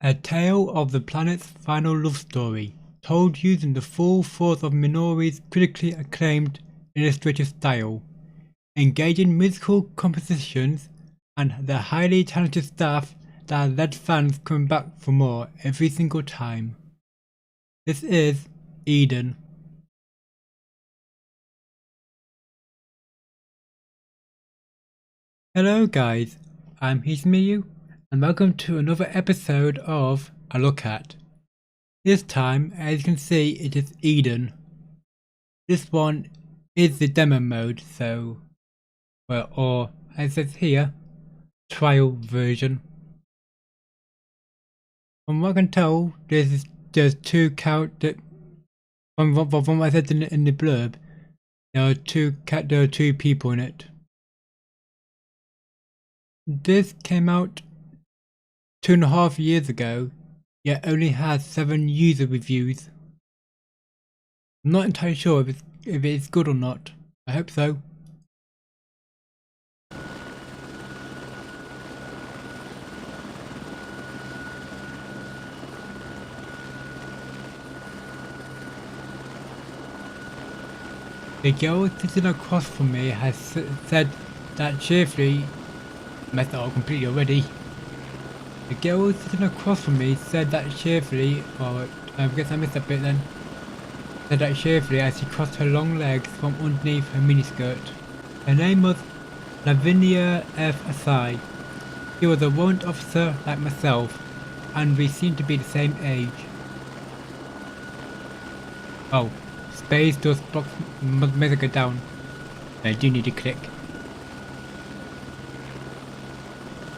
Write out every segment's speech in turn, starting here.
A tale of the planet's final love story, told using the full force of Minori's critically acclaimed illustrative style, engaging musical compositions, and the highly talented staff that has led fans coming back for more every single time. This is Eden. Hello guys, I'm Hesmiyu, and welcome to another episode of A Look At. This time, as you can see, it is Eden. This one is the demo mode, so, or as it says here, trial version. From what I can tell, there's two characters. From what I said in the blurb, there are two people in it. This came out 2.5 years ago, yet only has 7 user reviews. I'm not entirely sure if it's good or not. I hope so. The girl sitting across from me has said that cheerfully. Messed that up completely already. The girl sitting across from me said that cheerfully, or I guess I missed that bit then. Said that cheerfully as she crossed her long legs from underneath her miniskirt. Her name was Lavinia F. Asai. She was a warrant officer like myself, and we seemed to be the same age. Oh, space does block must go down. I do need to click.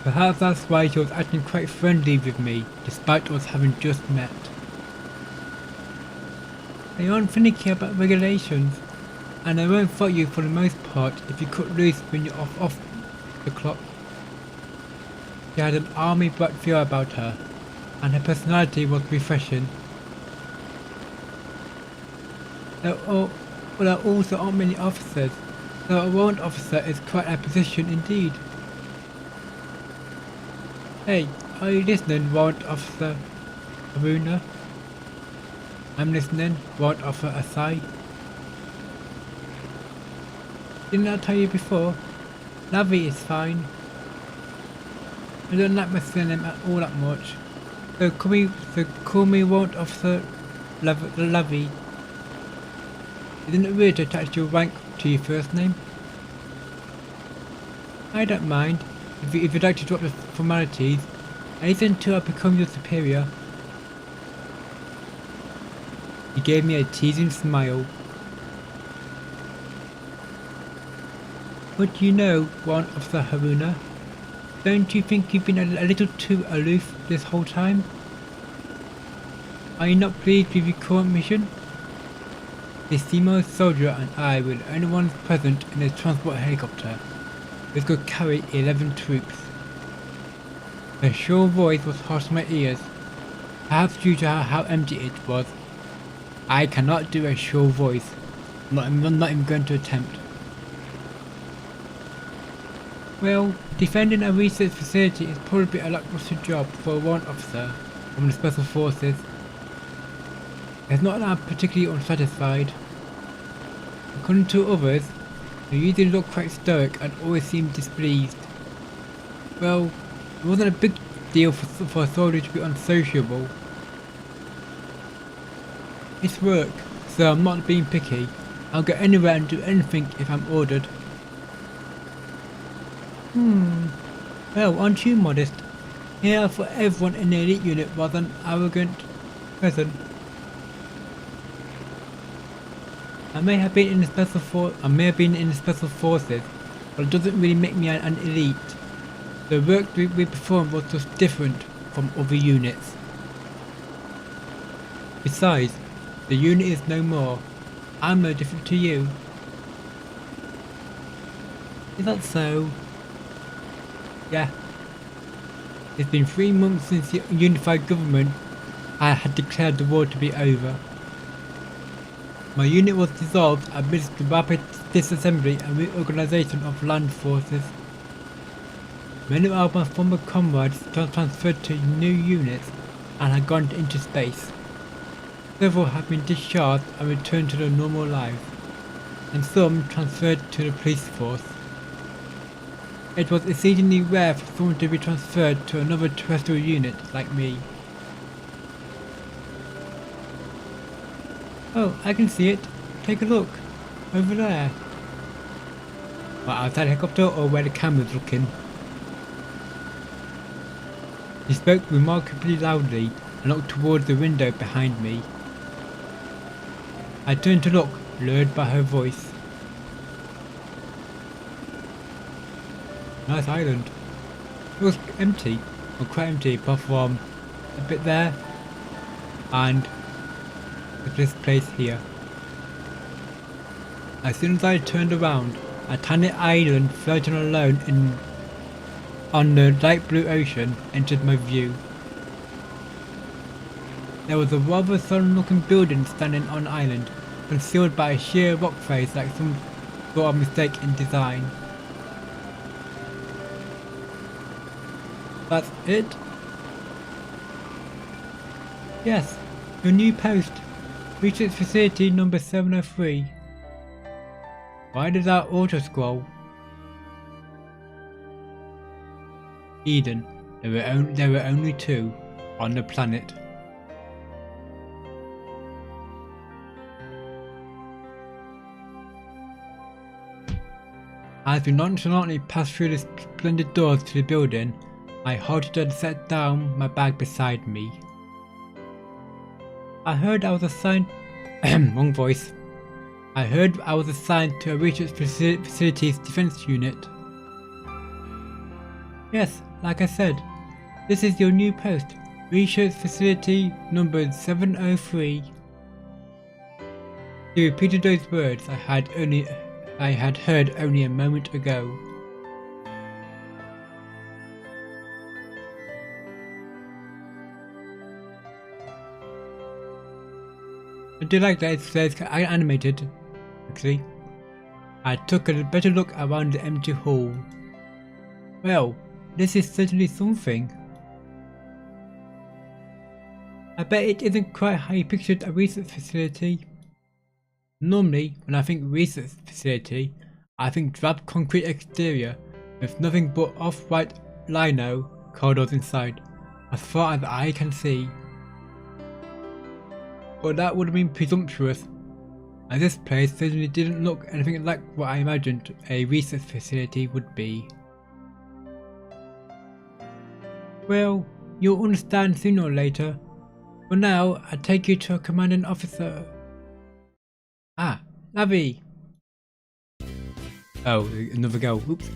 Perhaps that's why she was acting quite friendly with me, despite us having just met. They aren't finicky about regulations, and they won't fight you for the most part if you cut loose when you're off the clock. She had an army-bred feel about her, and her personality was refreshing. There also aren't many officers, so a warrant officer is quite a position indeed. Hey, are you listening, Warrant Officer Haruna? I'm listening, Warrant Officer Asai. Didn't I tell you before? Lavi is fine. I don't like my surname at all that much. So call me Warrant Officer Lavi. Isn't it weird to attach your rank to your first name? I don't mind. If you'd like to drop the formalities, at least until I become your superior. He gave me a teasing smile. But you know, Warrant Officer Haruna, don't you think you've been a little too aloof this whole time? Are you not pleased with your current mission? The Seymour soldier and I were the only ones present in the transport helicopter, which could carry 11 troops. Her shrill voice was harsh to my ears, perhaps due to how empty it was. I cannot do a shrill voice, I'm not even going to attempt. Well, defending a research facility is probably a lackluster job for a warrant officer from the Special Forces. It's not that I'm particularly unsatisfied. According to others, they usually look quite stoic and always seem displeased. Well, it wasn't a big deal for a soldier to be unsociable. It's work, so I'm not being picky. I'll go anywhere and do anything if I'm ordered. Well, aren't you modest? Here for everyone in the elite unit was an arrogant person. I may have been in the special forces, but it doesn't really make me an elite. The work we performed was just different from other units. Besides, the unit is no more. I'm no different to you. Is that so? Yeah. It's been 3 months since the unified government had declared the war to be over. My unit was dissolved amidst the rapid disassembly and reorganization of land forces. Many of my former comrades transferred to new units, and had gone into space. Several have been discharged and returned to their normal lives, and some transferred to the police force. It was exceedingly rare for someone to be transferred to another terrestrial unit like me. Oh, I can see it. Take a look. Over there. Well, outside the helicopter or where the camera's looking? He spoke remarkably loudly and looked towards the window behind me. I turned to look, lured by her voice. Nice island. It was empty, or quite empty, apart from a bit there and this place here. As soon as I turned around, a tiny island floating alone on the light blue ocean entered my view. There was a rather solemn looking building standing on the island, concealed by a sheer rock face like some sort of mistake in design. That's it? Yes, your new post. Research facility number 703. Why did that auto scroll? Eden, there were only 2 on the planet. As we nonchalantly passed through the splendid doors to the building, I halted and set down my bag beside me. I heard I was assigned wrong voice. I heard I was assigned to a research facility's defense unit. Yes, like I said, this is your new post, research facility number 703. He repeated those words I had heard only a moment ago. I do like that it's animated, actually. I took a better look around the empty hall. Well, this is certainly something. I bet it isn't quite how you pictured a research facility. Normally, when I think research facility, I think drab concrete exterior with nothing but off-white lino corridors inside, as far as I can see. But that would have been presumptuous, as this place certainly didn't look anything like what I imagined a research facility would be. Well, you'll understand sooner or later. For now, I take you to a commanding officer. Ah, Navi! Oh, another girl, oops.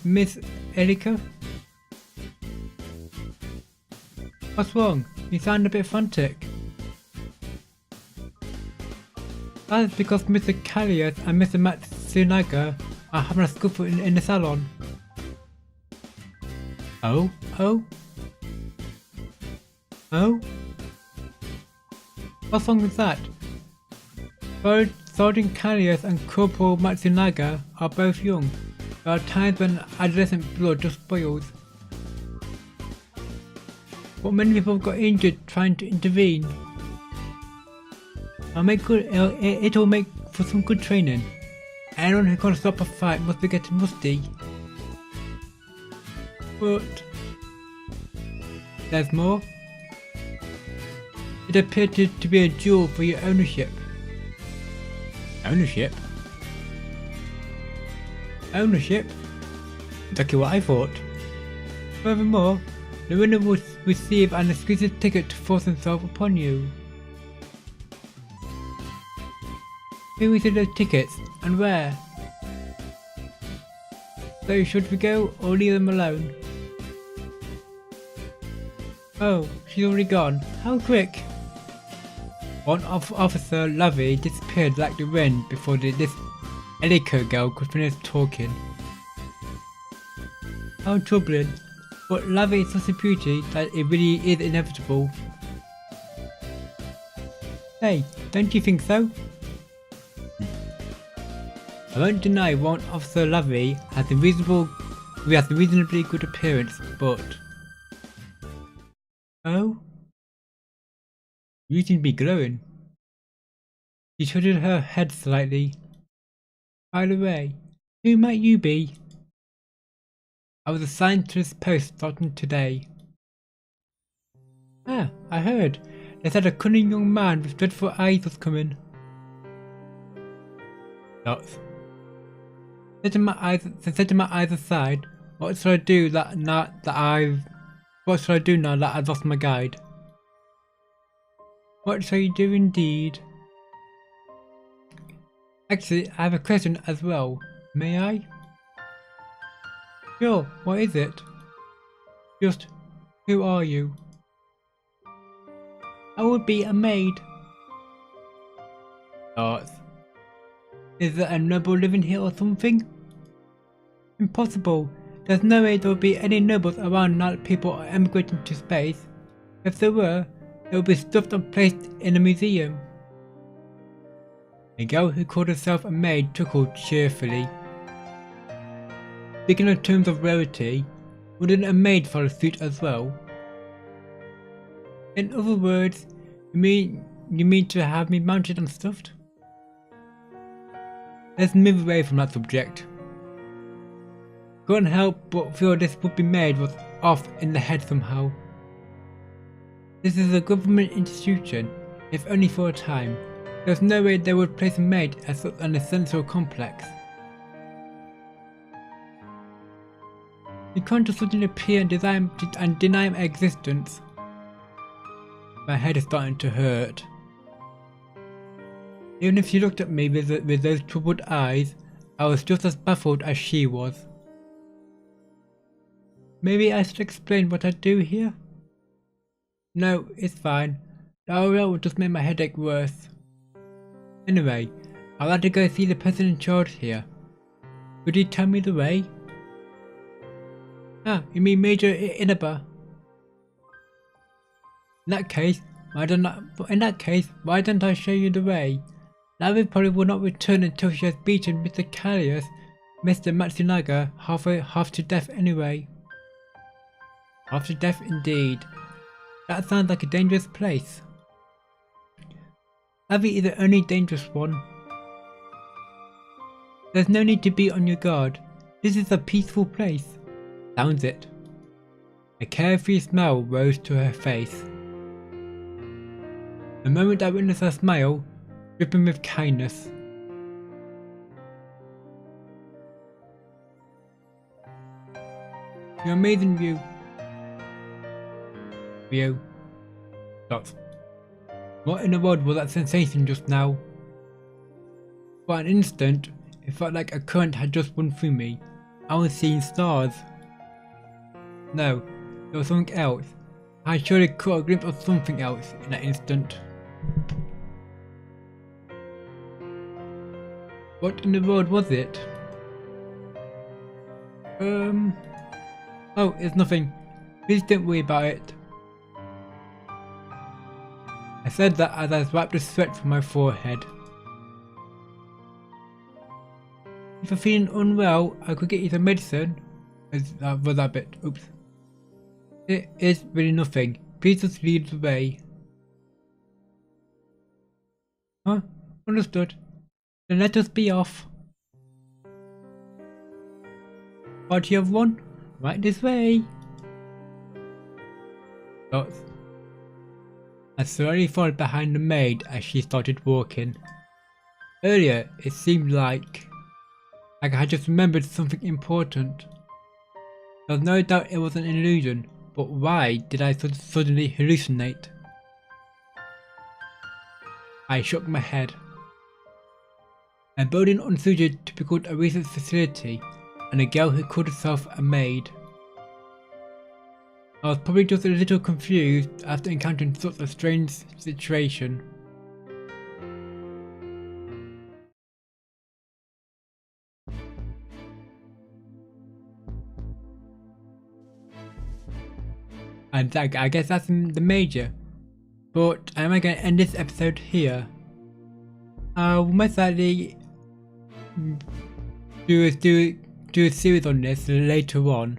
Miss Erika? What's wrong? You sound a bit frantic. That's because Mr. Callias and Mr. Matsunaga are having a scuffle in the salon. Oh? What's wrong with that? Both Sergeant Callias and Corporal Matsunaga are both young. There are times when adolescent blood just boils. But many people got injured trying to intervene. It'll make for some good training. Anyone who can't stop a fight must be getting rusty. But there's more. It appeared to be a duel for your ownership. Ownership? Ownership? Exactly what I thought. Furthermore, the winner will receive an exclusive ticket to force himself upon you. Who received those tickets, and where? So should we go, or leave them alone? Oh, she's already gone. How quick! One Officer Lovey disappeared like the wind before this Eliko girl could finish talking. How troubling, but Lovey is such a beauty that it really is inevitable. Hey, don't you think so? I won't deny one Officer Lovey has a reasonably good appearance, but Oh? You seem to be glowing. She tilted her head slightly. By the way, who might you be? I was assigned to this post starting today. Ah, I heard. They said a cunning young man with dreadful eyes was coming. Dots. Setting my eyes aside, what should I do now that I've lost my guide? What shall you do indeed? Actually, I have a question as well. May I? Sure, what is it? Just, who are you? I would be a maid. Dots. Is there a noble living here or something? Impossible. There's no way there will be any nobles around now that people are emigrating to space. If there were, they would be stuffed and placed in a museum. The girl who called herself a maid chuckled cheerfully. Speaking in terms of rarity, wouldn't a maid follow suit as well? In other words, you mean to have me mounted and stuffed? Let's move away from that subject. Couldn't help but feel this would-be maid was off in the head somehow. This is a government institution, if only for a time. There's no way they would place a maid as such an essential complex. You can't just suddenly appear and deny my existence. My head is starting to hurt. Even if she looked at me with those troubled eyes, I was just as baffled as she was. Maybe I should explain what I do here? No, it's fine. The RL will just make my headache worse. Anyway, I'd like to go see the person in charge here. Could you tell me the way? Ah, you mean Major Inaba? In that case, why don't I show you the way? Larry probably will not return until she has beaten Mr. Callius, Mr. Matsunaga half to death anyway. Half to death indeed. That sounds like a dangerous place. Larry is the only dangerous one. There's no need to be on your guard. This is a peaceful place. Sounds it. A carefree smile rose to her face. The moment I witnessed her smile, dripping with kindness. You're amazing, Ryu. Ryu. Dots. What in the world was that sensation just now? For an instant, it felt like a current had just run through me. I was seeing stars. No, there was something else. I surely caught a glimpse of something else in that instant. What in the world was it? Oh, it's nothing. Please don't worry about it. I said that as I wiped the sweat from my forehead. If you're feeling unwell, I could get you some medicine. Was that bit? Oops. It is really nothing. Please just lead the way. Huh? Understood. Then let us be off. Party of one? Right this way. Dots. I slowly followed behind the maid as she started walking. Earlier, it seemed like I had just remembered something important. There was no doubt it was an illusion, but why did I suddenly hallucinate? I shook my head. A building unsuited to be called a research facility, and a girl who called herself a maid. I was probably just a little confused after encountering such a strange situation. And I guess that's the major. But am I going to end this episode here? We'll most likely do a series on this later on.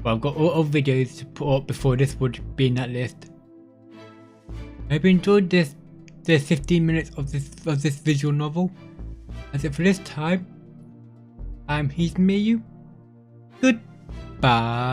But I've got all videos to put up before this would be in that list. I hope you enjoyed this 15 minutes of this visual novel. That's it for this time. I'm Hesmiyu. Goodbye.